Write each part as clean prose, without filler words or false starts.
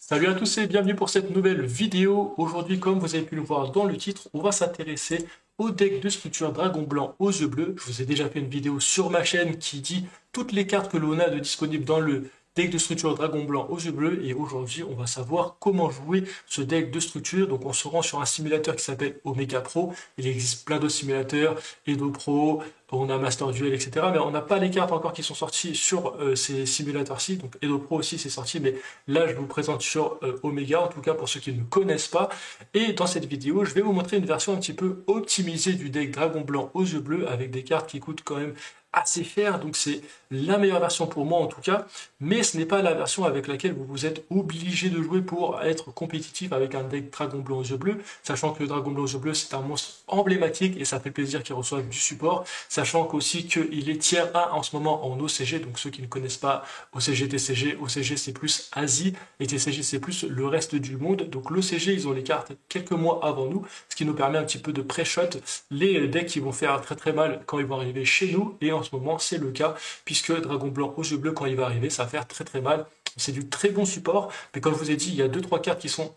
Salut à tous et bienvenue pour cette nouvelle vidéo. Aujourd'hui, comme vous avez pu le voir dans le titre, on va s'intéresser au deck de structure Dragon Blanc aux yeux bleus. Je vous ai déjà fait une vidéo sur ma chaîne qui dit toutes les cartes que l'on a de disponibles dans le deck de structure Dragon Blanc aux yeux bleus. Et aujourd'hui, on va savoir comment jouer ce deck de structure. Donc on se rend sur un simulateur qui s'appelle Omega Pro. Il existe plein d'autres simulateurs, Edo Pro, on a Master Duel, etc. Mais on n'a pas les cartes encore qui sont sorties sur ces simulateurs-ci. Donc Edo Pro aussi c'est sorti, mais là je vous présente sur Omega, en tout cas pour ceux qui ne connaissent pas. Et dans cette vidéo, je vais vous montrer une version un petit peu optimisée du deck Dragon Blanc aux yeux bleus, avec des cartes qui coûtent quand même assez cher, donc c'est la meilleure version pour moi en tout cas, mais ce n'est pas la version avec laquelle vous êtes obligé de jouer pour être compétitif avec un deck Dragon Blanc aux yeux bleus, sachant que le Dragon Blanc aux yeux bleus c'est un monstre emblématique et ça fait plaisir qu'il reçoive du support, sachant qu'aussi qu'il est tier 1 en ce moment en OCG, donc ceux qui ne connaissent pas OCG, TCG, OCG c'est plus Asie et TCG c'est plus le reste du monde, donc l'OCG ils ont les cartes quelques mois avant nous, ce qui nous permet un petit peu de pré-shot les decks qui vont faire très très mal quand ils vont arriver chez nous, et en ce moment c'est le cas, puisque Dragon Blanc aux yeux bleus quand il va arriver ça va faire très très mal. C'est du très bon support, mais comme je vous ai dit, il y a 2-3 cartes qui sont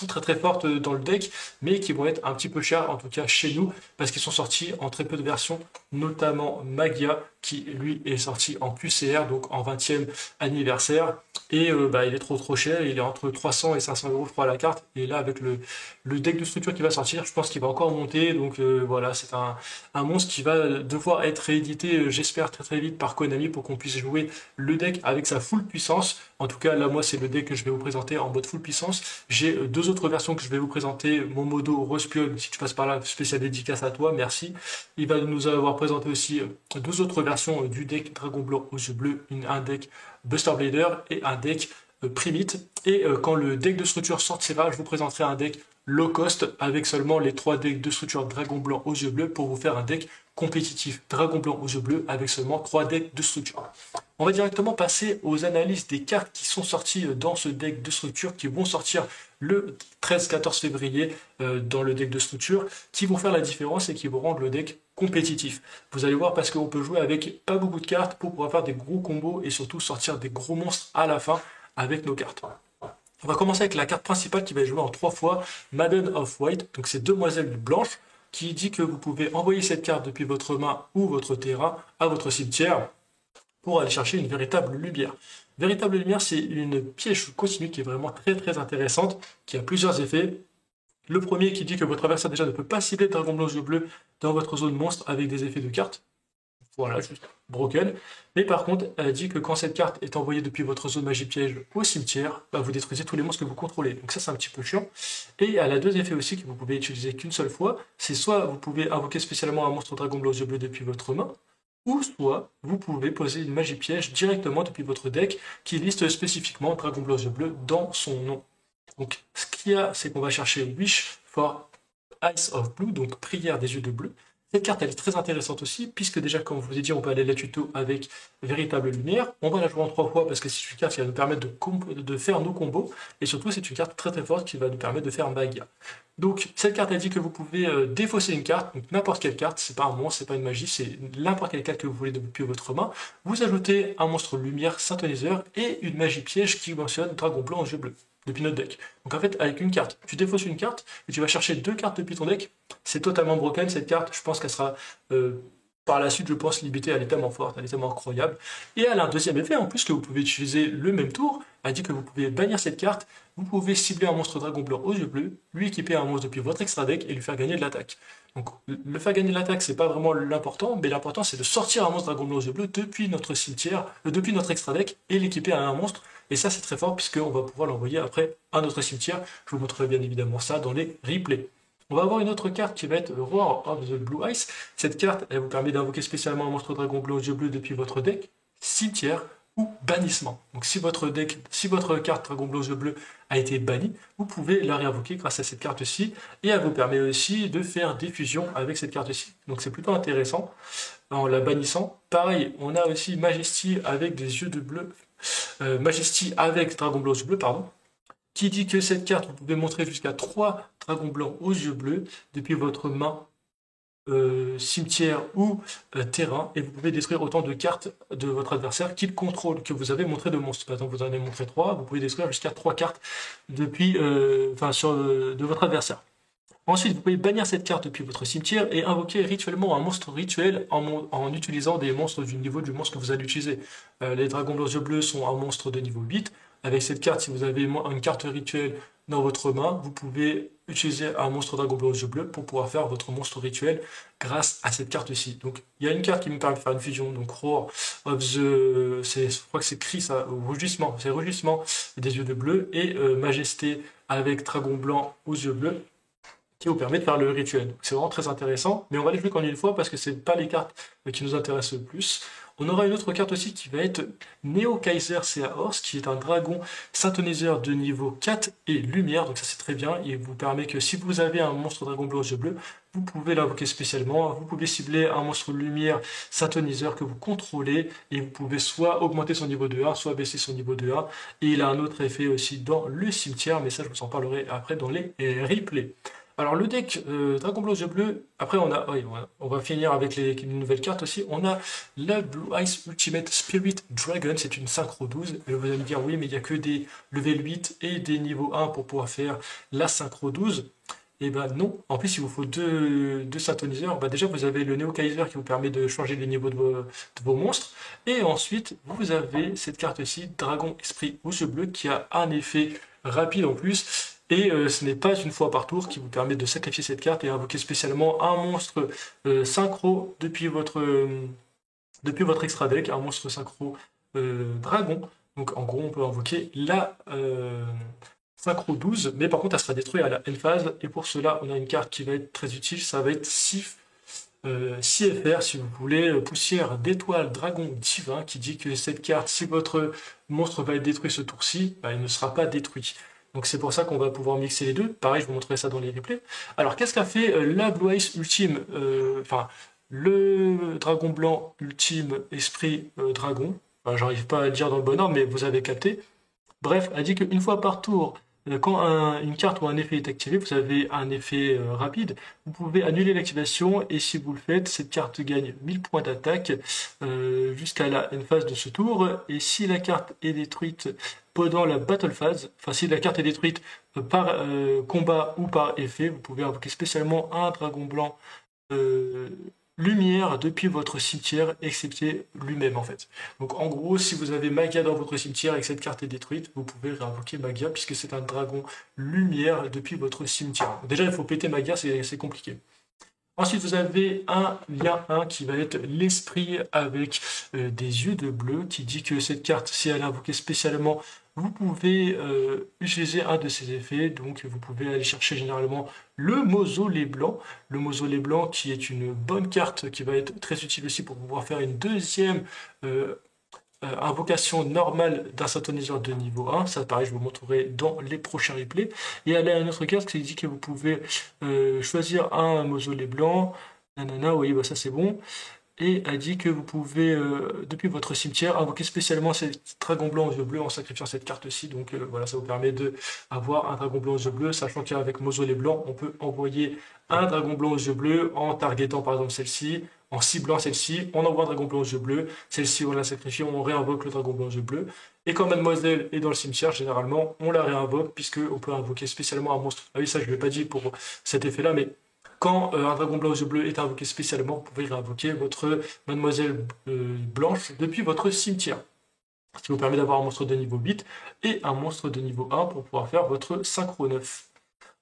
très très fortes dans le deck, mais qui vont être un petit peu chères, en tout cas chez nous, parce qu'ils sont sortis en très peu de versions, notamment Magia, qui lui est sorti en QCR, donc en 20e anniversaire, et il est trop cher, il est entre 300 et 500 euros je crois à la carte, et là avec le deck de structure qui va sortir, je pense qu'il va encore monter, donc voilà, c'est un monstre qui va devoir être réédité, j'espère très très vite par Konami, pour qu'on puisse jouer le deck avec sa full puissance. En tout cas là moi c'est le deck que je vais vous présenter en mode full puissance. J'ai deux autres versions que je vais vous présenter. Momodo Rospion, si tu passes par là, spécial dédicace à toi, merci. Il va nous avoir présenté aussi deux autres versions du deck Dragon Blanc aux yeux bleus, un deck Buster Blader et un deck Primite. Et quand le deck de structure sortira, je vous présenterai un deck low cost avec seulement les trois decks de structure Dragon Blanc aux yeux bleus pour vous faire un deck compétitif Dragon Blanc aux yeux bleus avec seulement trois decks de structure. On va directement passer aux analyses des cartes qui sont sorties dans ce deck de structure, qui vont sortir le 13-14 février dans le deck de structure, qui vont faire la différence et qui vont rendre le deck compétitif. Vous allez voir, parce qu'on peut jouer avec pas beaucoup de cartes pour pouvoir faire des gros combos et surtout sortir des gros monstres à la fin avec nos cartes. On va commencer avec la carte principale qui va jouer en 3 fois, Maiden of White, donc c'est Demoiselle Blanche, qui dit que vous pouvez envoyer cette carte depuis votre main ou votre terrain à votre cimetière pour aller chercher une véritable lumière. Véritable lumière, c'est une piège continue qui est vraiment très très intéressante, qui a plusieurs effets. Le premier qui dit que votre adversaire déjà ne peut pas cibler Dragon Blanc aux yeux bleus dans votre zone monstre avec des effets de carte. Voilà, juste broken. Mais par contre, elle dit que quand cette carte est envoyée depuis votre zone magie piège au cimetière, vous détruisez tous les monstres que vous contrôlez. Donc ça, c'est un petit peu chiant. Et elle a deux effets aussi que vous pouvez utiliser qu'une seule fois. C'est soit vous pouvez invoquer spécialement un monstre Dragon Blanc aux yeux bleus depuis votre main, ou soit vous pouvez poser une magie piège directement depuis votre deck qui liste spécifiquement Dragon Blanc aux yeux bleus dans son nom. Donc ce qu'il y a, c'est qu'on va chercher Wish for Eyes of Blue, donc prière des yeux de bleu. Cette carte elle est très intéressante aussi, puisque déjà comme je vous ai dit, on peut aller la tuto avec véritable lumière. On va la jouer en 3 fois parce que c'est une carte qui va nous permettre de faire nos combos, et surtout c'est une carte très très forte qui va nous permettre de faire Magia. Donc cette carte elle dit que vous pouvez défausser une carte, donc n'importe quelle carte, c'est pas un monstre, c'est pas une magie, c'est n'importe quelle carte que vous voulez depuis votre main. Vous ajoutez un monstre lumière synthoniseur et une magie piège qui mentionne Dragon Blanc aux yeux bleus depuis notre deck. Donc en fait, avec une carte, tu défausses une carte et tu vas chercher deux cartes depuis ton deck. C'est totalement broken cette carte. Je pense qu'elle sera par la suite, je pense, limitée. Elle est tellement forte, elle est tellement incroyable. Et elle a un deuxième effet en plus que vous pouvez utiliser le même tour. Elle dit que vous pouvez bannir cette carte. Vous pouvez cibler un monstre Dragon Blanc aux yeux bleus, lui équiper un monstre depuis votre extra deck et lui faire gagner de l'attaque. Donc le faire gagner de l'attaque, c'est pas vraiment l'important, mais l'important c'est de sortir un monstre Dragon Blanc aux yeux bleus depuis notre cimetière, depuis notre extra deck et l'équiper à un monstre. Et ça, c'est très fort puisqu'on va pouvoir l'envoyer après à notre cimetière. Je vous montrerai bien évidemment ça dans les replays. On va avoir une autre carte qui va être Roar of the Blue Ice. Cette carte, elle vous permet d'invoquer spécialement un monstre Dragon Blanc aux yeux bleus depuis votre deck, cimetière ou bannissement. Donc si votre carte Dragon Blanc aux yeux bleus a été bannie, vous pouvez la réinvoquer grâce à cette carte-ci. Et elle vous permet aussi de faire des fusions avec cette carte-ci. Donc c'est plutôt intéressant en la bannissant. Pareil, on a aussi Majesty avec des yeux de bleu. Majesty avec Dragon Blanc aux yeux bleus, pardon, qui dit que cette carte, vous pouvez montrer jusqu'à 3 dragons blancs aux yeux bleus depuis votre main cimetière ou terrain, et vous pouvez détruire autant de cartes de votre adversaire qu'il contrôle, que vous avez montré de monstres. Par exemple, vous en avez montré 3, vous pouvez détruire jusqu'à 3 cartes depuis, de votre adversaire. Ensuite, vous pouvez bannir cette carte depuis votre cimetière et invoquer rituellement un monstre rituel en utilisant des monstres du niveau du monstre que vous allez utiliser. Les dragons aux yeux bleus sont un monstre de niveau 8. Avec cette carte, si vous avez une carte rituelle dans votre main, vous pouvez utiliser un monstre dragon bleu aux yeux bleus pour pouvoir faire votre monstre rituel grâce à cette carte-ci. Donc, il y a une carte qui me permet de faire une fusion, donc Roar of the... je crois que c'est cri, ça, rugissement, c'est rugissement des yeux de bleu, et Majesté avec dragon blanc aux yeux bleus, qui vous permet de faire le rituel. C'est vraiment très intéressant, mais on va les jouer qu'en une fois parce que c'est pas les cartes qui nous intéressent le plus. On aura une autre carte aussi qui va être Neo Kaiser Seahorse, qui est un dragon synthoniseur de niveau 4 et lumière, donc ça c'est très bien. Il vous permet que si vous avez un monstre dragon bleu aux yeux bleus, vous pouvez l'invoquer spécialement. Vous pouvez cibler un monstre lumière synthoniseur que vous contrôlez et vous pouvez soit augmenter son niveau de 1, soit baisser son niveau de 1. Et il a un autre effet aussi dans le cimetière, mais ça je vous en parlerai après dans les replays. Alors le deck Dragon Blanc aux yeux bleus, après on va finir avec les nouvelles cartes aussi. On a la Blue Eyes Ultimate Spirit Dragon, c'est une synchro 12. Et vous allez me dire oui, mais il n'y a que des level 8 et des niveaux 1 pour pouvoir faire la synchro 12. Et ben non, en plus il vous faut deux synthoniseurs. Bah déjà vous avez le Neo Kaiser qui vous permet de changer les niveaux de vos monstres. Et ensuite vous avez cette carte-ci, Dragon Esprit aux yeux bleus, qui a un effet rapide en plus. Et ce n'est pas une fois par tour qui vous permet de sacrifier cette carte et invoquer spécialement un monstre synchro depuis votre extra deck, un monstre synchro dragon. Donc en gros on peut invoquer la synchro 12, mais par contre elle sera détruite à la end phase. Et pour cela on a une carte qui va être très utile, ça va être CFR si vous voulez, poussière d'étoile dragon divin, qui dit que cette carte, si votre monstre va être détruit ce tour-ci, bah, il ne sera pas détruit. Donc c'est pour ça qu'on va pouvoir mixer les deux. Pareil, je vous montrerai ça dans les replays. Alors qu'est-ce qu'a fait la Blue Eyes Ultime, le dragon blanc ultime esprit dragon, enfin, j'arrive pas à le dire dans le bon ordre, mais vous avez capté. Bref, a dit qu'une fois par tour, quand une carte ou un effet est activé, vous avez un effet rapide, vous pouvez annuler l'activation et si vous le faites, cette carte gagne 1000 points d'attaque jusqu'à la end phase de ce tour. Et si la carte est détruite pendant la battle phase, enfin si la carte est détruite par combat ou par effet, vous pouvez invoquer spécialement un dragon blanc lumière depuis votre cimetière, excepté lui-même en fait. Donc en gros, si vous avez Magia dans votre cimetière et que cette carte est détruite, vous pouvez réinvoquer Magia puisque c'est un dragon lumière depuis votre cimetière. Déjà, il faut péter Magia, c'est compliqué. Ensuite, vous avez un lien 1 qui va être l'esprit avec des yeux de bleu, qui dit que cette carte, si elle est invoquée spécialement, vous pouvez utiliser un de ses effets. Donc, vous pouvez aller chercher généralement le mausolée blanc. Le mausolée blanc qui est une bonne carte qui va être très utile aussi pour pouvoir faire une deuxième invocation normale d'un synthoniseur de niveau 1. Ça, pareil, je vous montrerai dans les prochains replays. Et elle a une autre carte qui dit que vous pouvez choisir un mausolée blanc. Nanana, oui, bah ça c'est bon. Et elle dit que vous pouvez, depuis votre cimetière, invoquer spécialement ce dragon blanc aux yeux bleus en sacrifiant cette carte-ci. Donc voilà, ça vous permet d'avoir un dragon blanc aux yeux bleus, sachant qu'avec mausolée blanc, on peut envoyer un dragon blanc aux yeux bleus en targetant par exemple celle-ci, en ciblant celle-ci, on envoie un dragon blanc aux yeux bleus, celle-ci on la sacrifie, on réinvoque le dragon blanc aux yeux bleus. Et quand mademoiselle est dans le cimetière, généralement, on la réinvoque, puisqu'on peut invoquer spécialement un monstre. Ah oui, ça je ne l'ai pas dit pour cet effet-là, mais quand un dragon blanc aux yeux bleus est invoqué spécialement, vous pouvez réinvoquer votre mademoiselle blanche depuis votre cimetière. Ce qui vous permet d'avoir un monstre de niveau 8 et un monstre de niveau 1 pour pouvoir faire votre synchro 9.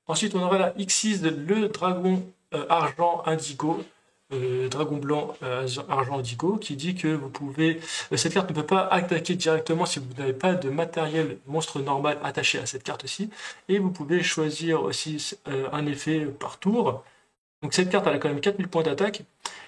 Ensuite, on aura la X6, le dragon argent indigo. Dragon blanc argent indigo qui dit que vous pouvez cette carte ne peut pas attaquer directement si vous n'avez pas de matériel monstre normal attaché à cette carte-ci, et vous pouvez choisir aussi un effet par tour. Donc cette carte elle a quand même 4000 points d'attaque.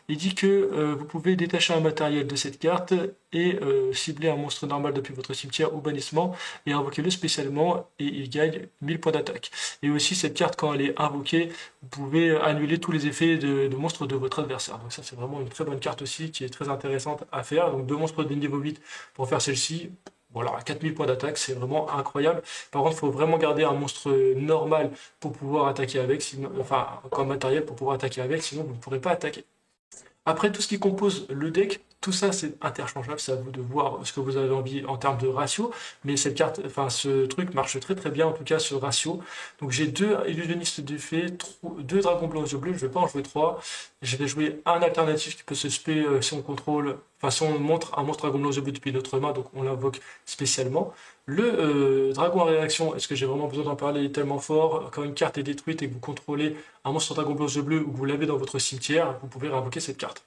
Il dit que vous pouvez détacher un matériel de cette carte et cibler un monstre normal depuis votre cimetière ou bannissement et invoquer-le spécialement et il gagne 1000 points d'attaque. Et aussi cette carte quand elle est invoquée, vous pouvez annuler tous les effets de monstres de votre adversaire. Donc ça c'est vraiment une très bonne carte aussi qui est très intéressante à faire. Donc deux monstres de niveau 8 pour faire celle-ci. Voilà, 4000 points d'attaque, c'est vraiment incroyable. Par contre, il faut vraiment garder un monstre normal pour pouvoir attaquer avec, sinon, enfin, comme matériel pour pouvoir attaquer avec, sinon vous ne pourrez pas attaquer. Après, tout ce qui compose le deck, tout ça c'est interchangeable, c'est à vous de voir ce que vous avez envie en termes de ratio, mais cette carte, enfin ce truc marche très très bien en tout cas ce ratio. Donc j'ai deux illusionnistes d'effet, deux dragons blancs aux yeux bleus, je vais pas en jouer trois, je vais jouer un alternatif qui peut se spé si on contrôle, enfin si on montre un monstre dragon blanc aux yeux bleus depuis notre main, donc on l'invoque spécialement. Le dragon à réaction, est-ce que j'ai vraiment besoin d'en parler, il est tellement fort, quand une carte est détruite et que vous contrôlez un monstre dragon blanc aux yeux bleus ou que vous l'avez dans votre cimetière, vous pouvez réinvoquer cette carte.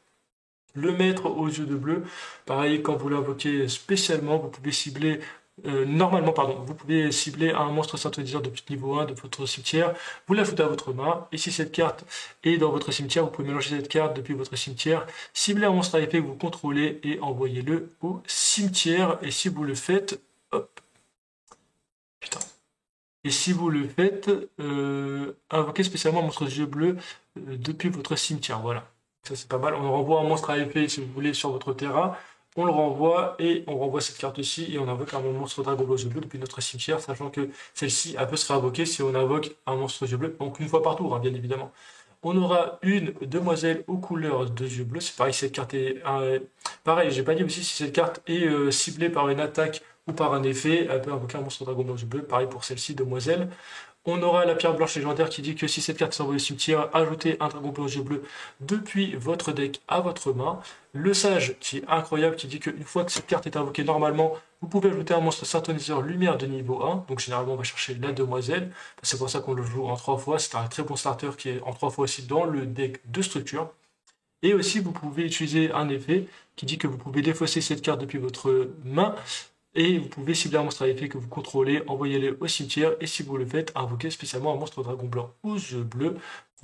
Le maître aux yeux de bleu, pareil, quand vous l'invoquez spécialement, vous pouvez cibler, normalement, pardon, vous pouvez cibler un monstre synthétiseur depuis niveau 1 de votre cimetière, vous l'ajoutez à votre main, et si cette carte est dans votre cimetière, vous pouvez mélanger cette carte depuis votre cimetière, cibler un monstre à effet que vous contrôlez et envoyez-le au cimetière, et si vous le faites, hop, putain. Et si vous le faites, invoquez spécialement un monstre aux yeux bleus depuis votre cimetière, voilà. Ça c'est pas mal. On renvoie un monstre à épée si vous voulez sur votre terrain. On le renvoie et on renvoie cette carte-ci et on invoque un monstre dragon bleu aux yeux bleus depuis notre cimetière, sachant que celle-ci elle peut se réinvoquer si on invoque un monstre aux yeux bleus, donc une fois par tour, hein, bien évidemment. On aura une demoiselle aux couleurs de yeux bleus. C'est pareil, cette carte est pareil. J'ai pas dit aussi si cette carte est ciblée par une attaque ou par un effet, elle peut invoquer un monstre dragon bleu aux yeux bleus. Pareil pour celle-ci, demoiselle. On aura la pierre blanche légendaire qui dit que si cette carte s'envoie au cimetière, ajoutez un dragon blanc aux yeux bleus depuis votre deck à votre main. Le sage qui est incroyable qui dit qu'une fois que cette carte est invoquée normalement, vous pouvez ajouter un monstre synthoniseur lumière de niveau 1. Donc généralement on va chercher la demoiselle. C'est pour ça qu'on le joue en 3 fois. C'est un très bon starter qui est en 3 fois aussi dans le deck de structure. Et aussi vous pouvez utiliser un effet qui dit que vous pouvez défausser cette carte depuis votre main. Et vous pouvez cibler un monstre à effet que vous contrôlez, envoyez-le au cimetière, et si vous le faites, invoquez spécialement un monstre dragon blanc aux yeux bleus.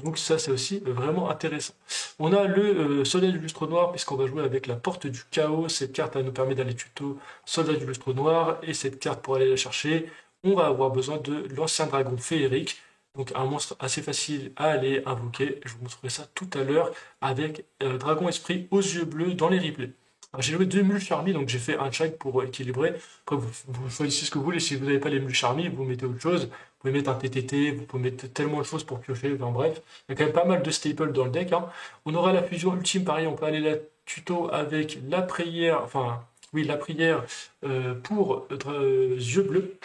Donc ça c'est aussi vraiment intéressant. On a le soldat du lustre noir, puisqu'on va jouer avec la porte du chaos. Cette carte elle nous permet d'aller tuto soldat du lustre noir, et cette carte pour aller la chercher, on va avoir besoin de l'ancien dragon féerique. Donc un monstre assez facile à aller invoquer. Je vous montrerai ça tout à l'heure avec dragon esprit aux yeux bleus dans les replays. J'ai joué 2 mules charmy, donc j'ai fait un check pour équilibrer. Après, vous choisissez ce que vous voulez. Si vous n'avez pas les mules charmy, vous mettez autre chose. Vous pouvez mettre un TTT, vous pouvez mettre tellement de choses pour piocher. Enfin bref, il y a quand même pas mal de staples dans le deck. Hein. On aura la fusion ultime, pareil, on peut aller la tuto avec la prière, enfin, oui, la prière pour yeux bleus.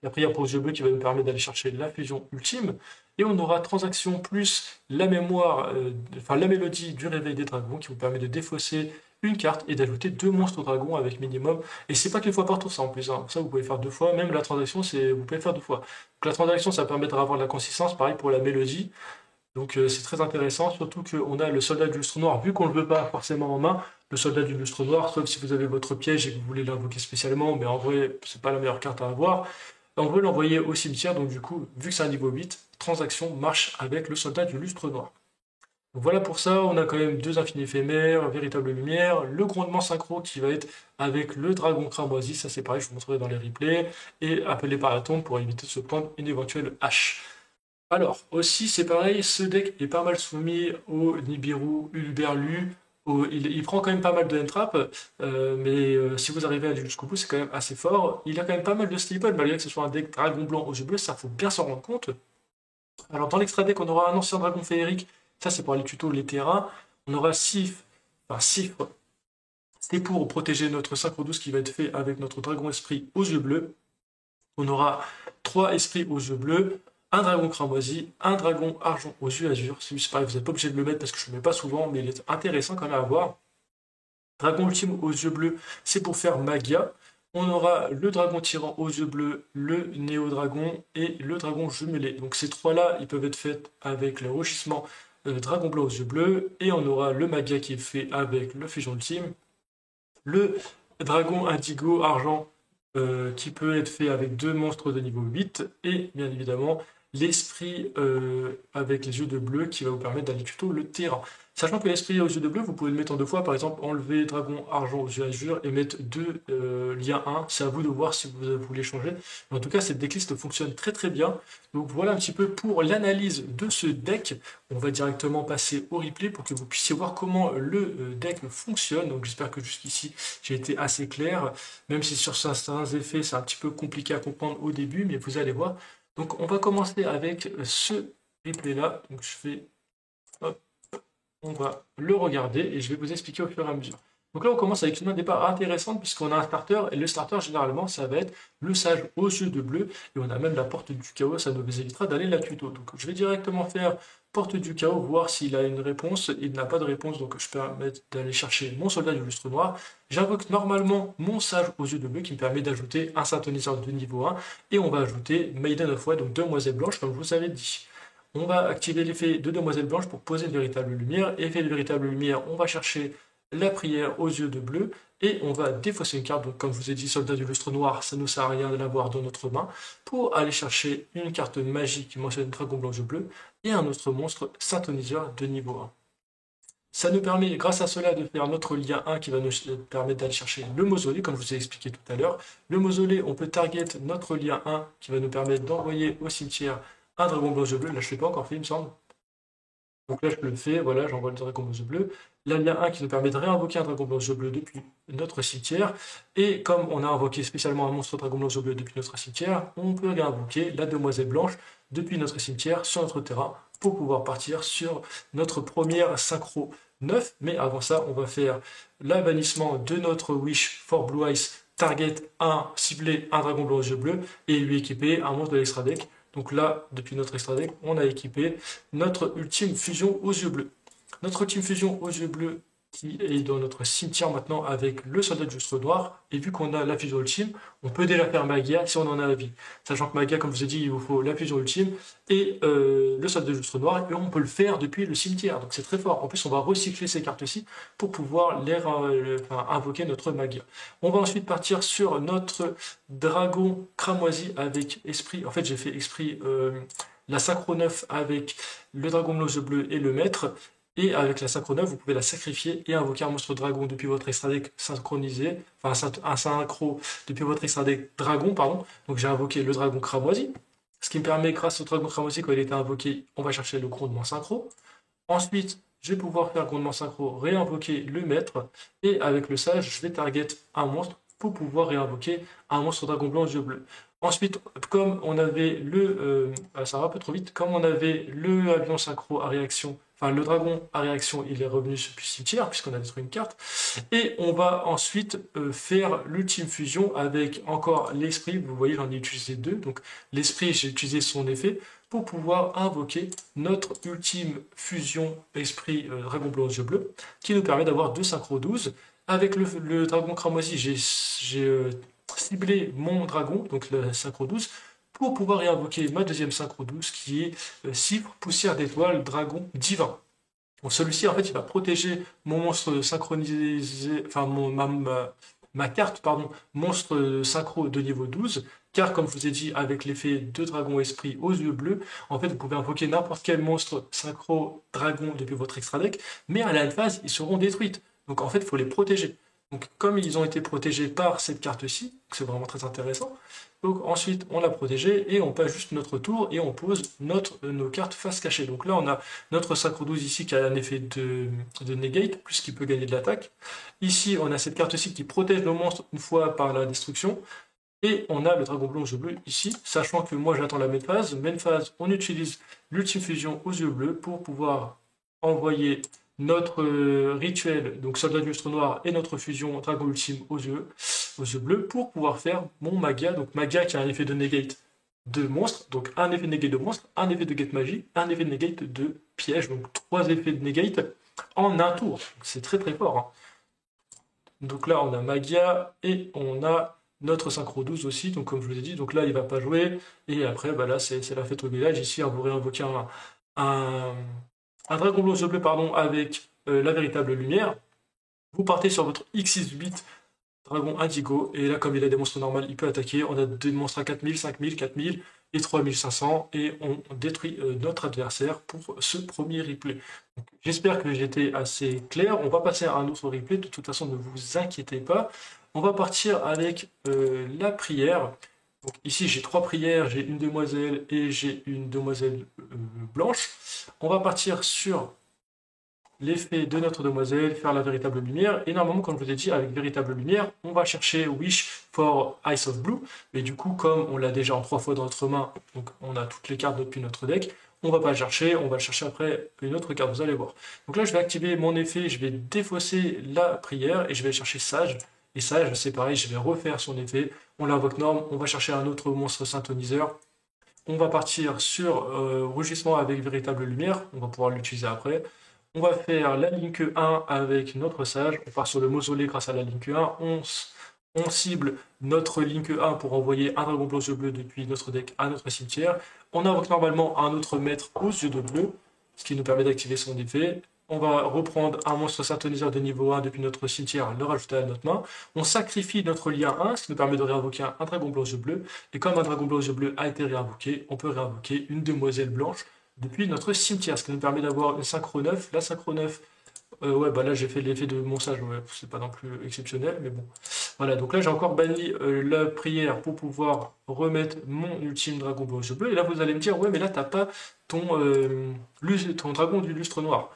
La prière pour yeux bleus qui va nous permettre d'aller chercher la fusion ultime. Et on aura transaction plus la mémoire, enfin la mélodie du réveil des dragons qui vous permet de défausser une carte et d'ajouter 2 monstres dragons avec minimum. Et c'est pas qu'une fois par tour ça en plus, hein. Ça vous pouvez faire 2 fois, même la transaction vous pouvez faire 2 fois. Donc la transaction ça permettra d'avoir de la consistance, pareil pour la mélodie. Donc c'est très intéressant, surtout qu'on a le soldat du lustre noir, vu qu'on ne le veut pas forcément en main, le soldat du lustre noir, sauf si vous avez votre piège et que vous voulez l'invoquer spécialement, mais en vrai c'est pas la meilleure carte à avoir. On veut l'envoyer au cimetière, donc du coup, vu que c'est un niveau 8, transaction marche avec le soldat du lustre noir. Donc voilà pour ça, on a quand même 2 infinis éphémères, véritable lumière, le grondement synchro qui va être avec le dragon cramoisi, ça c'est pareil, je vous montrerai dans les replays, et appelé par la tombe pour éviter de se prendre une éventuelle hache. Alors, aussi c'est pareil, ce deck est pas mal soumis au Nibiru, Ulberlu, il prend quand même pas mal de entrap, mais si vous arrivez à aller jusqu'au bout, c'est quand même assez fort. Il a quand même pas mal de staples, malgré que ce soit un deck dragon blanc aux yeux bleus, ça faut bien s'en rendre compte. Alors dans l'extra deck, on aura un ancien dragon féerique, ça c'est pour les tutos, les terrains. On aura Sif, enfin Cifre, c'est pour protéger notre synchro 12 qui va être fait avec notre dragon esprit aux yeux bleus. On aura 3 esprits aux yeux bleus, un dragon cramoisi, un dragon argent aux yeux azur. C'est pareil, vous n'êtes pas obligé de le mettre parce que je ne le mets pas souvent, mais il est intéressant quand même à voir. Dragon ultime aux yeux bleus, c'est pour faire magia. On aura le dragon tyran aux yeux bleus, le néo-dragon et le dragon jumelé. Donc ces 3-là, ils peuvent être faits avec le rugissement dragon blanc aux yeux bleus. Et on aura le magia qui est fait avec le fusion ultime. Le dragon indigo argent qui peut être fait avec 2 monstres de niveau 8. Et bien évidemment, l'esprit avec les yeux de bleu qui va vous permettre d'aller tuto le terrain. Sachant que l'esprit aux yeux de bleu, vous pouvez le mettre en 2 fois, par exemple enlever dragon argent aux yeux azur et mettre 2 liens 1. C'est à vous de voir si vous voulez changer. Mais en tout cas, cette decklist fonctionne très très bien. Donc voilà un petit peu pour l'analyse de ce deck. On va directement passer au replay pour que vous puissiez voir comment le deck fonctionne. Donc j'espère que jusqu'ici j'ai été assez clair, même si sur certains effets c'est un petit peu compliqué à comprendre au début, mais vous allez voir. Donc on va commencer avec ce replay là. Donc je fais, hop, on va le regarder et je vais vous expliquer au fur et à mesure. Donc là on commence avec une main de départ intéressante puisqu'on a un starter et le starter généralement ça va être le sage aux yeux de bleu et on a même la porte du chaos, ça nous évitera d'aller la tuto. Donc je vais directement faire porte du chaos, voir s'il a une réponse. Il n'a pas de réponse, donc je peux permettre d'aller chercher mon soldat du lustre noir. J'invoque normalement mon sage aux yeux de bleu qui me permet d'ajouter un synthoniseur de niveau 1 et on va ajouter Maiden of Way, donc demoiselle blanche comme je vous avais dit. On va activer l'effet de demoiselle blanche pour poser une véritable lumière. Effet de véritable lumière, on va chercher la prière aux yeux de bleu et on va défausser une carte. Donc comme je vous ai dit, soldat du lustre noir, ça ne sert à rien de l'avoir dans notre main, pour aller chercher une carte magique qui mentionne dragon blanc yeux bleu et un autre monstre synthoniseur de niveau 1. Ça nous permet, grâce à cela, de faire notre lien 1 qui va nous permettre d'aller chercher le mausolée, comme je vous ai expliqué tout à l'heure. Le mausolée, on peut target notre lien 1 qui va nous permettre d'envoyer au cimetière un dragon blanc yeux bleu. Là, je ne l'ai pas encore fait, il me semble. Donc là, je le fais, voilà, j'envoie le dragon blanc yeux bleu. Là, il y a un qui nous permet de réinvoquer un dragon blanc yeux bleu depuis notre cimetière. Et comme on a invoqué spécialement un monstre dragon blanc yeux bleu depuis notre cimetière, on peut réinvoquer la demoiselle blanche depuis notre cimetière sur notre terrain pour pouvoir partir sur notre première synchro 9. Mais avant ça, on va faire l'abannissement de notre Wish for Blue Eyes, target 1, cibler un dragon blanc aux yeux bleus et lui équiper un monstre de l'extra deck. Donc là, depuis notre extra deck, on a équipé notre ultime fusion aux yeux bleus. Notre ultime fusion aux yeux bleus qui est dans notre cimetière maintenant avec le soldat du lustre noir. Et vu qu'on a la fusion ultime, on peut déjà faire Magia si on en a envie. Sachant que Magia, comme je vous ai dit, il vous faut la fusion ultime et le soldat du lustre noir. Et on peut le faire depuis le cimetière. Donc c'est très fort. En plus, on va recycler ces cartes-ci pour pouvoir invoquer notre Magia. On va ensuite partir sur notre dragon cramoisi avec esprit. En fait, j'ai fait esprit la synchro 9 avec le dragon blanc yeux bleu et le maître. Et avec la synchro 9, vous pouvez la sacrifier et invoquer un monstre dragon depuis votre extra deck synchronisé, enfin un synchro depuis votre extra deck dragon, pardon. Donc j'ai invoqué le dragon cramoisi, ce qui me permet, grâce au dragon cramoisi, quand il était invoqué, on va chercher le grondement synchro. Ensuite, je vais pouvoir faire grondement synchro, réinvoquer le maître, et avec le sage, je vais target un monstre pour pouvoir réinvoquer un monstre dragon blanc aux yeux bleus. Ensuite, comme on avait le... ça va un peu trop vite. Comme on avait le avion synchro à réaction, enfin le dragon à réaction, il est revenu sur le cimetière puisqu'on a détruit une carte. Et on va ensuite faire l'ultime fusion avec encore l'esprit. Vous voyez, j'en ai utilisé 2. Donc l'esprit, j'ai utilisé son effet pour pouvoir invoquer notre ultime fusion esprit dragon blanc aux yeux bleus qui nous permet d'avoir 2 synchro 12. Avec le dragon cramoisi, j'ai cibler mon dragon, donc le synchro 12, pour pouvoir réinvoquer ma deuxième synchro 12 qui est cifre, poussière d'étoile, dragon divin. Donc celui-ci, en fait, il va protéger mon monstre synchronisé, enfin ma carte, pardon, monstre synchro de niveau 12, car comme je vous ai dit, avec l'effet de dragon esprit aux yeux bleus, en fait, vous pouvez invoquer n'importe quel monstre synchro dragon depuis votre extra deck, mais à la phase, ils seront détruites. Donc en fait, il faut les protéger. Donc comme ils ont été protégés par cette carte-ci, c'est vraiment très intéressant, donc ensuite on l'a protégé et on passe juste notre tour et on pose nos cartes face cachée. Donc là on a notre synchro 12 ici qui a un effet de negate, puisqu'il peut gagner de l'attaque. Ici on a cette carte-ci qui protège nos monstres une fois par la destruction. Et on a le dragon blanc aux yeux bleus ici, sachant que moi j'attends la main phase. Main phase, on utilise l'ultime fusion aux yeux bleus pour pouvoir envoyer notre rituel, donc soldat du lustre noir, et notre fusion dragon ultime aux yeux bleus, pour pouvoir faire mon Magia. Donc Magia qui a un effet de negate de monstre, donc un effet de negate de monstre, un effet de negate magie, un effet de negate de piège, donc 3 effets de negate en un tour. C'est très très fort. Hein. Donc là on a Magia et on a notre synchro 12 aussi, donc comme je vous ai dit, donc là il va pas jouer, et après bah là c'est la fête au village. Ici on vous réinvoquer un dragon blanc aux yeux bleus, pardon, avec la véritable lumière. Vous partez sur votre X6 bit dragon indigo, et là comme il a des monstres normaux, il peut attaquer. On a des monstres à 4000, 5000, 4000 et 3500, et on détruit notre adversaire pour ce premier replay. J'espère que j'étais assez clair. On va passer à un autre replay, de toute façon ne vous inquiétez pas. On va partir avec la prière. Donc ici j'ai 3 prières, j'ai une demoiselle et j'ai une demoiselle blanche. On va partir sur l'effet de notre demoiselle, faire la véritable lumière, et normalement, comme je vous ai dit, avec véritable lumière, on va chercher Wish for Ice of Blue, mais du coup, comme on l'a déjà en 3 fois dans notre main, donc on a toutes les cartes depuis notre deck, on va pas le chercher, on va le chercher après une autre carte, vous allez voir. Donc là, je vais activer mon effet, je vais défausser la prière, et je vais chercher Sage, et Sage, c'est pareil, je vais refaire son effet, on l'invoque norme, on va chercher un autre monstre synthoniseur, on va partir sur Rugissement avec véritable lumière, on va pouvoir l'utiliser après. On va faire la Link 1 avec notre Sage. On part sur le mausolée grâce à la Link 1. On cible notre Link 1 pour envoyer un dragon blanc aux yeux bleus depuis notre deck à notre cimetière. On invoque normalement un autre maître aux yeux de bleu, ce qui nous permet d'activer son effet. On va reprendre un monstre synthoniseur de niveau 1 depuis notre cimetière, le rajouter à notre main. On sacrifie notre lien 1, ce qui nous permet de réinvoquer un dragon blanc aux yeux bleus. Et comme un dragon blanc aux yeux bleus a été réinvoqué, on peut réinvoquer une demoiselle blanche depuis notre cimetière, ce qui nous permet d'avoir une synchro 9. La synchro 9, ouais, bah là j'ai fait l'effet de mon sage, ouais, c'est pas non plus exceptionnel, mais bon. Voilà, donc là j'ai encore banni la prière pour pouvoir remettre mon ultime dragon blanc aux yeux bleus. Et là vous allez me dire, ouais, mais là t'as pas ton dragon du lustre noir,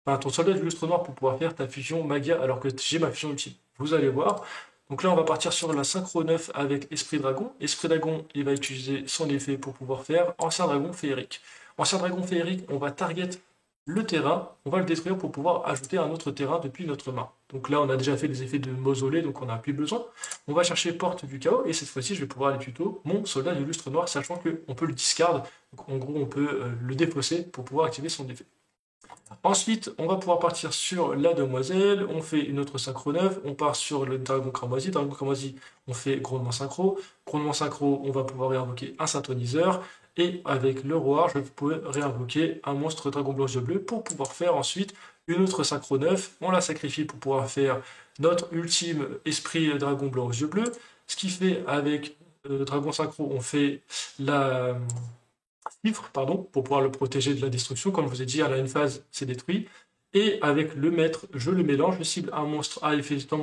enfin ton soldat du lustre noir pour pouvoir faire ta fusion magia alors que j'ai ma fusion ultime. Vous allez voir. Donc là, on va partir sur la synchro 9 avec Esprit Dragon. Esprit Dragon, il va utiliser son effet pour pouvoir faire Ancien Dragon Féerique. Ancien Dragon Féerique, on va target le terrain, on va le détruire pour pouvoir ajouter un autre terrain depuis notre main. Donc là, on a déjà fait les effets de mausolée, donc on n'a plus besoin. On va chercher Porte du Chaos, et cette fois-ci, je vais pouvoir aller tuto mon soldat du lustre noir, sachant qu'on peut le discard. Donc en gros, on peut le défausser pour pouvoir activer son effet. Ensuite, on va pouvoir partir sur la demoiselle, on fait une autre synchro 9, on part sur le dragon cramoisi. Dragon cramoisi, on fait grondement synchro. Grondement synchro, on va pouvoir réinvoquer un synthoniseur. Et avec le roi, je peux réinvoquer un monstre dragon blanc yeux bleu pour pouvoir faire ensuite une autre synchro 9. On la sacrifie pour pouvoir faire notre ultime esprit dragon blanc aux yeux bleus. Ce qui fait avec dragon synchro, on fait la chiffre, pardon, pour pouvoir le protéger de la destruction. Comme je vous ai dit, à la une phase, c'est détruit. Et avec le maître, je le mélange, je cible un monstre à effet sur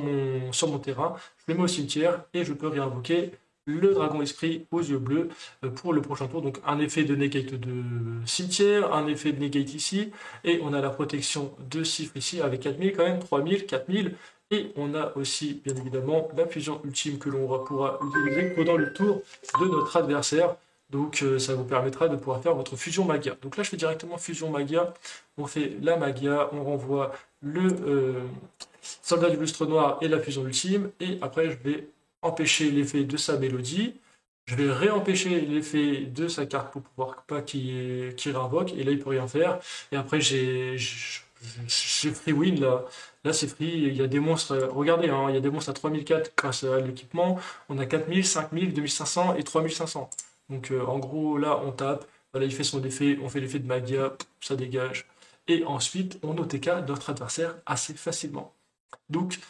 mon terrain, je le mets au cimetière et je peux réinvoquer le dragon esprit aux yeux bleus pour le prochain tour. Donc un effet de negate de cimetière, un effet de negate ici, et on a la protection de chiffres ici avec 4000 quand même, 3000, 4000. Et on a aussi, bien évidemment, la fusion ultime que l'on pourra utiliser pendant le tour de notre adversaire. Donc ça vous permettra de pouvoir faire votre fusion magia. Donc là je fais directement fusion magia, on fait la magia, on renvoie le soldat du lustre noir et la fusion ultime, et après je vais empêcher l'effet de sa mélodie, je vais réempêcher l'effet de sa carte pour pouvoir pas qu'il réinvoque, et là il peut rien faire, et après j'ai free win là. Là c'est free, il y a des monstres, regardez, hein, il y a des monstres à 3004 grâce à l'équipement, on a 4000, 5000, 2500 et 3500. Donc en gros là on tape, voilà il fait son effet, on fait l'effet de magia, ça dégage. Et ensuite on OTK notre adversaire assez facilement. Donc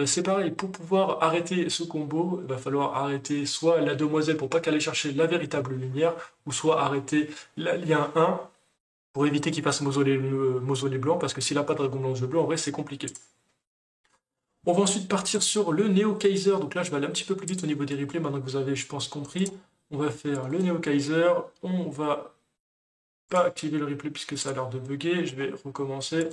c'est pareil, pour pouvoir arrêter ce combo, il va falloir arrêter soit la demoiselle pour pas qu'elle aille chercher la véritable lumière, ou soit arrêter la lien 1 pour éviter qu'il fasse mausolée blanc, parce que s'il n'a pas de dragon blanc aux yeux bleus, en vrai c'est compliqué. On va ensuite partir sur le Neo Kaiser, donc là je vais aller un petit peu plus vite au niveau des replays, maintenant que vous avez je pense compris. On va faire le Neo Kaiser, on va pas activer le replay puisque ça a l'air de bugger, je vais recommencer.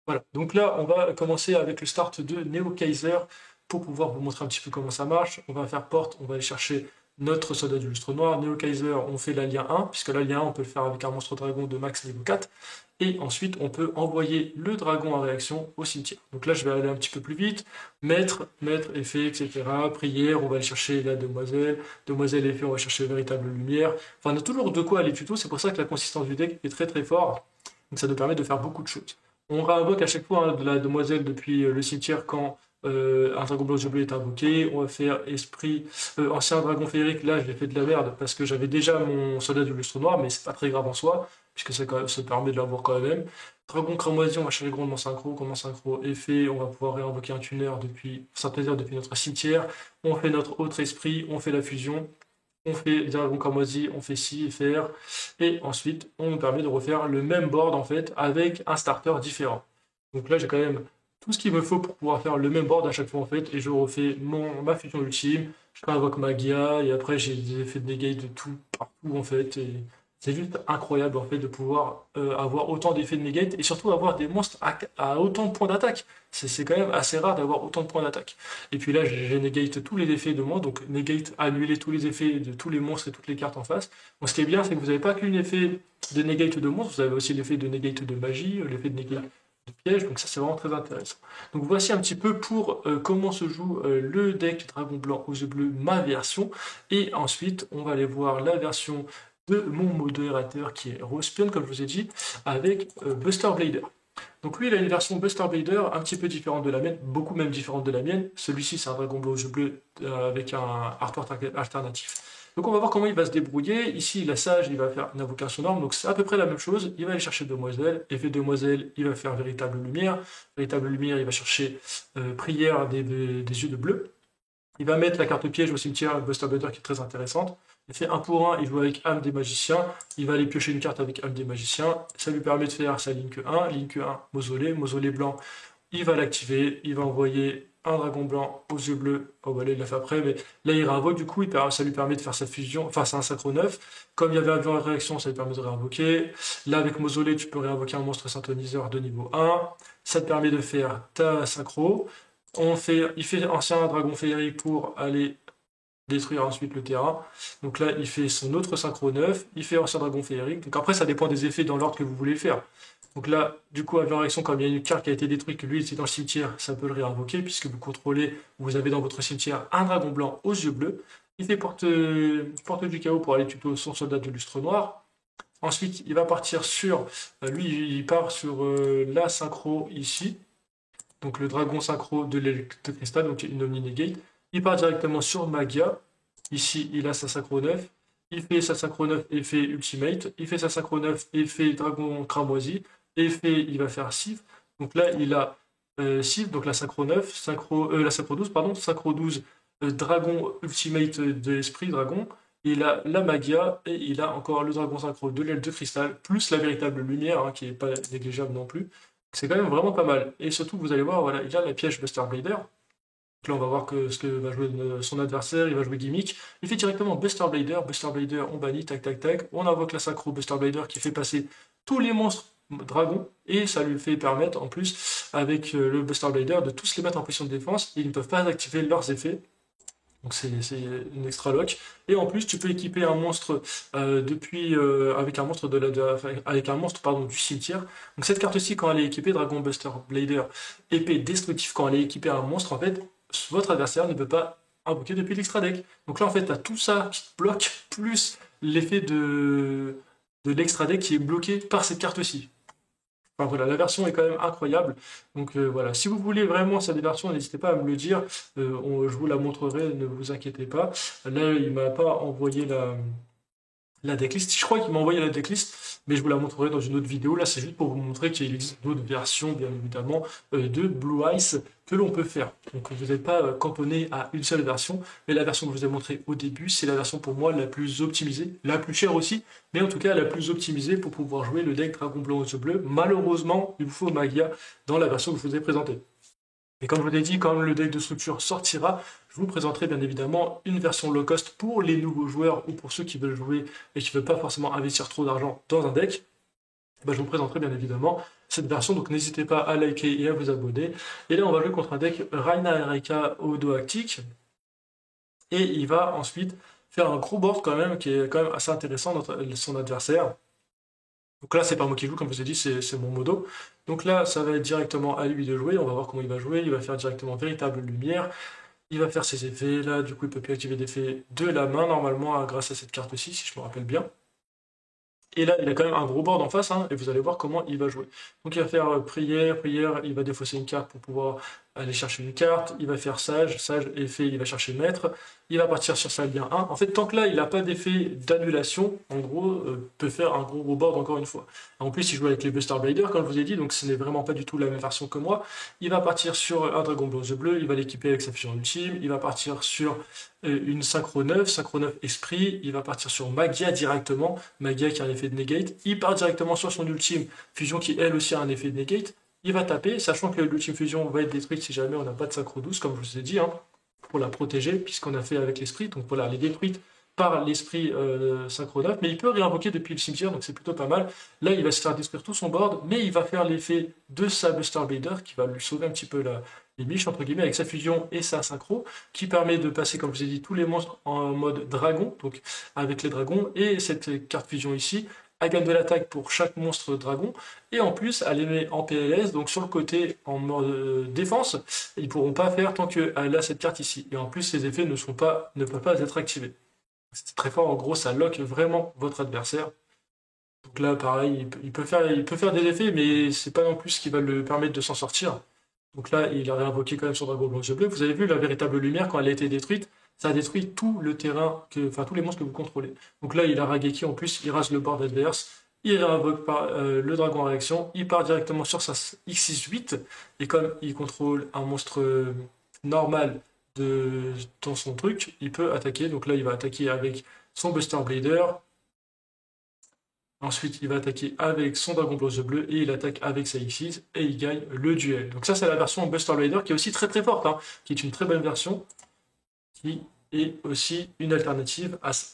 Voilà, donc là on va commencer avec le start de Neo Kaiser pour pouvoir vous montrer un petit peu comment ça marche. On va faire porte, on va aller chercher notre soldat du lustre noir. Neo Kaiser, on fait la lien 1, puisque la lien 1 on peut le faire avec un monstre dragon de max niveau 4. Et ensuite on peut envoyer le dragon en réaction au cimetière. Donc là je vais aller un petit peu plus vite. Maître, effet, etc. Prière, on va aller chercher la demoiselle. Demoiselle, effet, on va chercher véritable lumière. Enfin on a toujours de quoi aller tuto, c'est pour ça que la consistance du deck est très très forte. Donc ça nous permet de faire beaucoup de choses. On réinvoque à chaque fois de la demoiselle depuis le cimetière quand un dragon blanc aux yeux bleus est invoqué. On va faire esprit, ancien dragon féerique. Là, j'ai fait de la merde parce que j'avais déjà mon soldat du lustre noir, mais c'est pas très grave en soi. puisque ça permet de l'avoir quand même. Dragon cramoisi, on va chercher grandement synchro. Comment synchro est fait, on va pouvoir réinvoquer un tuner depuis Saint-Plaisir, depuis notre cimetière. On fait notre autre esprit, on fait la fusion. On fait Dragon cramoisi, on fait ci, FR. Et ensuite, on nous permet de refaire le même board en fait, avec un starter différent. Donc là, j'ai quand même tout ce qu'il me faut pour pouvoir faire le même board à chaque fois en fait. Et je refais ma fusion ultime. Je réinvoque Magia. Et après, j'ai des effets de negate de tout, partout en fait. Et c'est juste incroyable en fait de pouvoir avoir autant d'effets de negate et surtout avoir des monstres à autant de points d'attaque. C'est quand même assez rare d'avoir autant de points d'attaque. Et puis là, j'ai negate tous les effets de monstres, donc negate, annuler tous les effets de tous les monstres et toutes les cartes en face. Donc ce qui est bien, c'est que vous n'avez pas qu'un effet de negate de monstres, vous avez aussi l'effet de negate de magie, l'effet de negate de piège, donc ça c'est vraiment très intéressant. Donc voici un petit peu pour comment se joue le deck Dragon Blanc aux yeux bleus, ma version. Et ensuite, on va aller voir la version de mon modérateur qui est Rospion, comme je vous ai dit, avec Buster Blader. Donc lui, il a une version Buster Blader un petit peu différente de la mienne, beaucoup même différente de la mienne. Celui-ci, c'est un Dragon Blanc aux yeux bleus avec un artwork alternatif. Donc on va voir comment il va se débrouiller. Ici, la sage, il va faire une invocation norme, donc c'est à peu près la même chose. Il va aller chercher Demoiselle. Effet Demoiselle, il va faire Véritable Lumière. Véritable Lumière, il va chercher Prière des yeux de bleu. Il va mettre la carte piège au cimetière Buster Blader qui est très intéressante. Il fait 1 pour 1, il joue avec âme des magiciens. Il va aller piocher une carte avec âme des magiciens. Ça lui permet de faire sa Link 1. Link 1, mausolée. Mausolée blanc, il va l'activer. Il va envoyer un dragon blanc aux yeux bleus. Oh, bah là, il l'a fait après, mais là, il réinvoque. Du coup, ça lui permet de faire sa fusion. Enfin, c'est un sacro 9. Comme il y avait avion à réaction, ça lui permet de réinvoquer. Là, avec mausolée, tu peux réinvoquer un monstre synthoniseur de niveau 1. Ça te permet de faire ta synchro. Il fait ancien dragon féerique pour aller détruire ensuite le terrain. Donc là, il fait son autre synchro 9, il fait ancien dragon féerique. Donc après, ça dépend des effets dans l'ordre que vous voulez faire. Donc là, du coup, avec réaction, comme il y a une carte qui a été détruite, que lui, c'est dans le cimetière, ça peut le réinvoquer, puisque vous contrôlez, vous avez dans votre cimetière un dragon blanc aux yeux bleus. Il fait porte du chaos pour aller tuto son soldat de lustre noir. Ensuite, il va partir sur, lui, il part sur la synchro ici. Donc le dragon synchro de cristal, donc une omni-negate. Il part directement sur Magia. Ici, il a sa synchro 9. Il fait sa synchro 9 effet ultimate. Il fait sa synchro 9 effet dragon cramoisi. Effet, il va faire Sif. Donc là, il a Sif, donc la synchro 9, la synchro 12, pardon, synchro 12, dragon ultimate de l'esprit dragon. Il a la Magia et il a encore le dragon synchro de l'aile de cristal, plus la véritable lumière, hein, qui n'est pas négligeable non plus. C'est quand même vraiment pas mal. Et surtout, vous allez voir, voilà, il a la piège Buster Blader. Donc là, on va voir ce que va jouer son adversaire. Il va jouer Gimmick. Il fait directement Buster Blader. Buster Blader, on bannit, tac, tac, tac. On invoque la synchro Buster Blader qui fait passer tous les monstres dragons. Et ça lui fait permettre, en plus, avec le Buster Blader, de tous les mettre en position de défense. Et ils ne peuvent pas activer leurs effets. Donc c'est une extra lock. Et en plus, tu peux équiper un monstre avec un monstre avec un monstre pardon, du cimetière. Donc cette carte-ci, quand elle est équipée, Dragon Buster Blader, épée destructive, quand elle est équipée à un monstre, en fait, votre adversaire ne peut pas invoquer depuis l'extra deck. Donc là, en fait, tu as tout ça qui te bloque, plus l'effet de l'extra deck qui est bloqué par cette carte-ci. Enfin voilà, la version est quand même incroyable. Donc voilà, si vous voulez vraiment cette version, n'hésitez pas à me le dire. Je vous la montrerai, ne vous inquiétez pas. Là, il m'a pas envoyé la decklist. Je crois qu'il m'a envoyé la decklist, mais je vous la montrerai dans une autre vidéo. Là, c'est juste pour vous montrer qu'il existe d'autres versions, bien évidemment, de Blue Ice que l'on peut faire. Donc vous n'êtes pas cantonné à une seule version, mais la version que je vous ai montrée au début, c'est la version pour moi la plus optimisée, la plus chère aussi, mais en tout cas la plus optimisée pour pouvoir jouer le deck Dragon Blanc aux yeux bleus. Malheureusement, il vous faut Magia dans la version que je vous ai présentée. Et comme je vous l'ai dit, quand le deck de structure sortira, je vous présenterai bien évidemment une version low cost pour les nouveaux joueurs ou pour ceux qui veulent jouer et qui ne veulent pas forcément investir trop d'argent dans un deck. Je vous présenterai bien évidemment cette version, donc n'hésitez pas à liker et à vous abonner. Et là, on va jouer contre un deck Raina Erika Odoactic. Et il va ensuite faire un gros board quand même, qui est quand même assez intéressant, son adversaire. Donc là, c'est pas moi qui joue, comme je vous ai dit, c'est mon modo. Donc là, ça va être directement à lui de jouer. On va voir comment il va jouer. Il va faire directement Véritable Lumière. Il va faire ses effets. Là, du coup, il peut plus activer d'effets de la main, normalement, grâce à cette carte-ci, si je me rappelle bien. Et là, il a quand même un gros board en face, hein, et vous allez voir comment il va jouer. Donc il va faire prière, il va défausser une carte pour pouvoir aller chercher une carte, il va faire sage, sage effet, il va chercher maître, il va partir sur sa bien 1. En fait, tant que là, il n'a pas d'effet d'annulation, en gros, peut faire un gros board encore une fois. En plus, il joue avec les Buster Blader, comme je vous ai dit, donc ce n'est vraiment pas du tout la même version que moi. Il va partir sur un Dragon Blanc aux yeux bleus, il va l'équiper avec sa fusion ultime, il va partir sur une Synchro 9 Esprit, il va partir sur Magia directement, Magia qui a un effet de negate, il part directement sur son ultime fusion qui elle aussi a un effet de negate, il va taper, sachant que l'ultime fusion va être détruite si jamais on n'a pas de Synchro 12, comme je vous ai dit, hein, pour la protéger, puisqu'on a fait avec l'esprit, donc voilà, elle est détruite par l'esprit Synchro 9, mais il peut réinvoquer depuis le cimetière, donc c'est plutôt pas mal. Là, il va se faire détruire tout son board, mais il va faire l'effet de sa Buster Blader, qui va lui sauver un petit peu les miches, entre guillemets, avec sa fusion et sa synchro, qui permet de passer, comme je vous ai dit, tous les monstres en mode dragon, donc avec les dragons, et cette carte fusion ici, elle gagne de l'attaque pour chaque monstre dragon, et en plus, elle les met en PLS, donc sur le côté, en mode défense, ils ne pourront pas faire tant qu'elle a cette carte ici. Et en plus, ces effets ne peuvent pas être activés. C'est très fort, en gros, ça lock vraiment votre adversaire. Donc là, pareil, il peut faire des effets, mais c'est pas non plus ce qui va le permettre de s'en sortir. Donc là, il a réinvoqué quand même son Dragon Blanc aux yeux bleus. Vous avez vu la véritable lumière, quand elle a été détruite, ça a détruit tout le terrain, enfin tous les monstres que vous contrôlez. Donc là, il a Raigeki en plus, il rase le board adverse, il réinvoque le dragon en réaction, il part directement sur sa X68, et comme il contrôle un monstre normal dans son truc, il peut attaquer. Donc là, il va attaquer avec son Buster Blader. Ensuite, il va attaquer avec son Dragon Blanc aux yeux bleus et il attaque avec sa X6 et il gagne le duel. Donc ça, c'est la version Buster Blader qui est aussi très très forte, hein, qui est une très bonne version, qui est aussi une alternative à ça.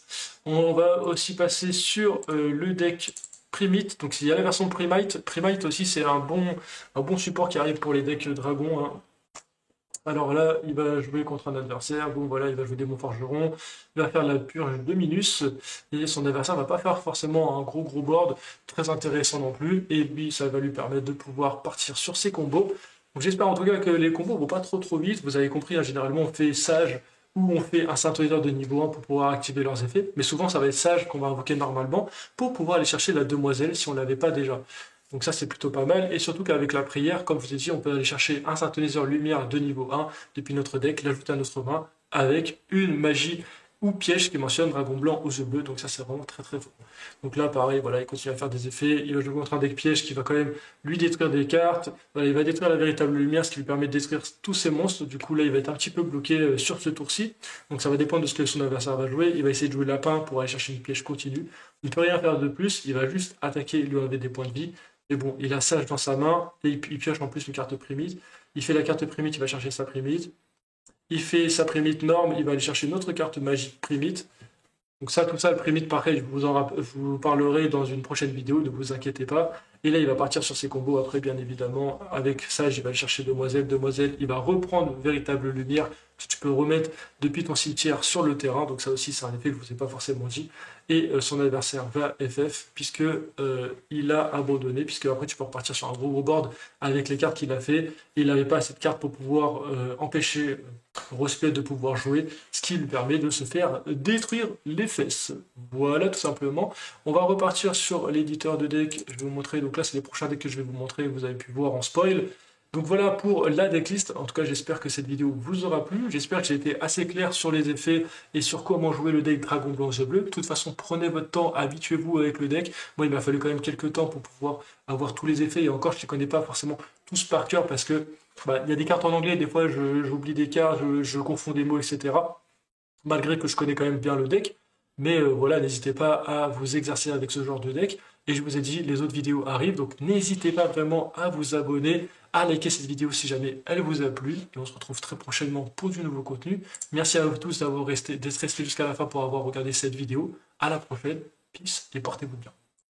On va aussi passer sur le deck Primite. Donc il y a la version Primite. Primite aussi, c'est un bon support qui arrive pour les decks dragons, hein. Alors là, il va jouer contre un adversaire, bon voilà, il va jouer Démon Forgeron, il va faire la purge de Minus, et son adversaire va pas faire forcément un gros board, très intéressant non plus, et lui, ça va lui permettre de pouvoir partir sur ses combos. Donc j'espère en tout cas que les combos vont pas trop vite, vous avez compris, hein, généralement on fait Sage, ou on fait un synthétiseur de niveau 1 pour pouvoir activer leurs effets, mais souvent ça va être Sage qu'on va invoquer normalement, pour pouvoir aller chercher la demoiselle si on l'avait pas déjà. Donc ça, c'est plutôt pas mal. Et surtout qu'avec la prière, comme je vous ai dit, on peut aller chercher un synthétiseur lumière de niveau 1 depuis notre deck, l'ajouter à notre main avec une magie ou piège qui mentionne Dragon Blanc aux yeux bleus. Donc ça, c'est vraiment très très fort. Donc là, pareil, voilà, il continue à faire des effets. Il va jouer contre un deck piège qui va quand même lui détruire des cartes. Voilà, il va détruire la véritable lumière, ce qui lui permet de détruire tous ses monstres. Du coup, là, il va être un petit peu bloqué sur ce tour-ci. Donc ça va dépendre de ce que son adversaire va jouer. Il va essayer de jouer lapin pour aller chercher une piège continue. Il ne peut rien faire de plus. Il va juste attaquer et lui enlever des points de vie. Mais bon, il a Sage dans sa main, et il pioche en plus une carte primite. Il fait la carte primite, il va chercher sa primite. Il fait sa primite norme, il va aller chercher une autre carte magique primite. Donc ça, tout ça, le primite, pareil, je vous parlerai dans une prochaine vidéo, ne vous inquiétez pas. Et là, il va partir sur ses combos après, bien évidemment. Avec Sage, il va aller chercher Demoiselle. Demoiselle, il va reprendre Véritable Lumière, que tu peux remettre depuis ton cimetière sur le terrain. Donc ça aussi, c'est un effet que je ne vous ai pas forcément dit. Et son adversaire va FF, puisque il a abandonné, puisque après, tu peux repartir sur un gros board avec les cartes qu'il a fait. Il n'avait pas assez de cartes pour pouvoir empêcher Rospet de pouvoir jouer, ce qui lui permet de se faire détruire les fesses. Voilà, tout simplement. On va repartir sur l'éditeur de deck. Je vais vous montrer, donc là c'est les prochains decks que je vais vous montrer, vous avez pu voir en spoil. Donc voilà pour la decklist. En tout cas, j'espère que cette vidéo vous aura plu. J'espère que j'ai été assez clair sur les effets et sur comment jouer le deck Dragon Blanc aux yeux bleus. De toute façon, prenez votre temps, habituez-vous avec le deck. Moi, il m'a fallu quand même quelques temps pour pouvoir avoir tous les effets. Et encore, je ne les connais pas forcément tous par cœur parce que y a des cartes en anglais, des fois j'oublie des cartes, je confonds des mots, etc. Malgré que je connais quand même bien le deck. Mais voilà, n'hésitez pas à vous exercer avec ce genre de deck. Et je vous ai dit, les autres vidéos arrivent, donc n'hésitez pas vraiment à vous abonner, à liker cette vidéo si jamais elle vous a plu. Et on se retrouve très prochainement pour du nouveau contenu. Merci à vous tous d'être restés jusqu'à la fin pour avoir regardé cette vidéo. À la prochaine, peace et portez-vous bien.